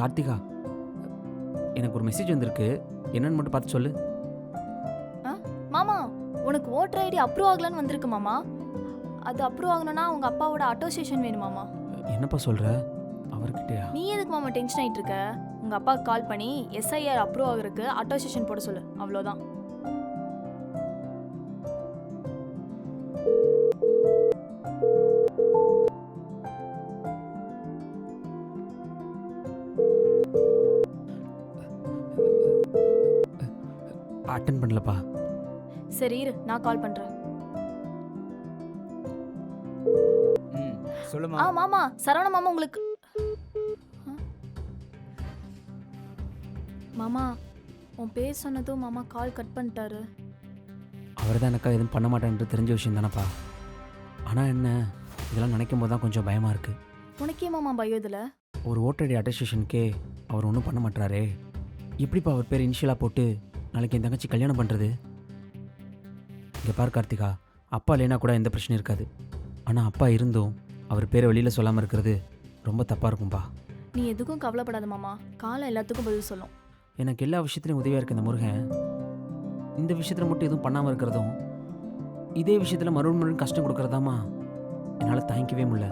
கார்த்திகா, எனக்கு ஒரு மெசேஜ் வந்திருக்கு. என்னன்னு மட்டும் பார்த்து சொல்லு. மாமா, உனக்கு ஓட்டர் ஐடி அப்ரூவ் ஆகலன்னு வந்திருக்கு மாமா. அது அப்ரூவ் ஆகணும்னா உங்க அப்பாவோட அட்டோசியேஷன் வேணும் மாமா. என்னப்பா சொல்ற? அவர்கிட்டயா? நீ எதுக்கு மாமா டென்ஷன் ஆயிட்டு இருக்க? உங்க அப்பாவுக்கு கால் பண்ணி எஸ்ஐஆர் அப்ரூவ் ஆகுறதுக்கு அட்டோசியேஷன் போட சொல்லு, அவ்வளோதான். அட்டன் பண்ணலப்பா. சரி இரு, நான் கால் பண்றேன். சொல்லுமா. மாமா, சரவண மாமா உங்களுக்கு ஆ? மாமா, உன் பேர் சொன்னதும் மாமா கால் கட் பண்ணிட்டாரு. அவர் தான் எனக்கா எதுவும் பண்ண மாட்டேன்ட்டு தெரிஞ்ச விஷயம் தானப்பா. ஆனால் என்ன, இதெல்லாம் நினைக்கும் போது தான் கொஞ்சம் பயமாக இருக்குது. உனக்கே மாமா பயம் இதுல? ஒரு ஓட்டடி அட்டஸ்டேஷனுக்கே அவர் ஒன்றும் பண்ண மாட்டாரே. எப்படிப்பா அவர் பேர் இனிஷியலாக போட்டு நாளைக்கு என் தங்கச்சி கல்யாணம் பண்ணுறது? இங்கே பார் கார்த்திகா, அப்பா இல்லைனா கூட எந்த பிரச்சனையும் இருக்காது. ஆனால் அப்பா இருந்தும் அவர் பேரை வெளியில் சொல்லாமல் இருக்கிறது ரொம்ப தப்பாக இருக்கும்பா. நீ எதுக்கும் கவலைப்படாத மாமா, காலம் எல்லாத்துக்கும் பதில் சொல்லும். எனக்கு எல்லா விஷயத்துலையும் உதவியாக இருக்க இந்த முருகன் இந்த விஷயத்தில் மட்டும் எதுவும் பண்ணாமல் இருக்கிறதும் இதே விஷயத்தில் மறுபடியும் கஷ்டம் கொடுக்குறதாமா என்னால் தாங்கிக்கவே முடியல.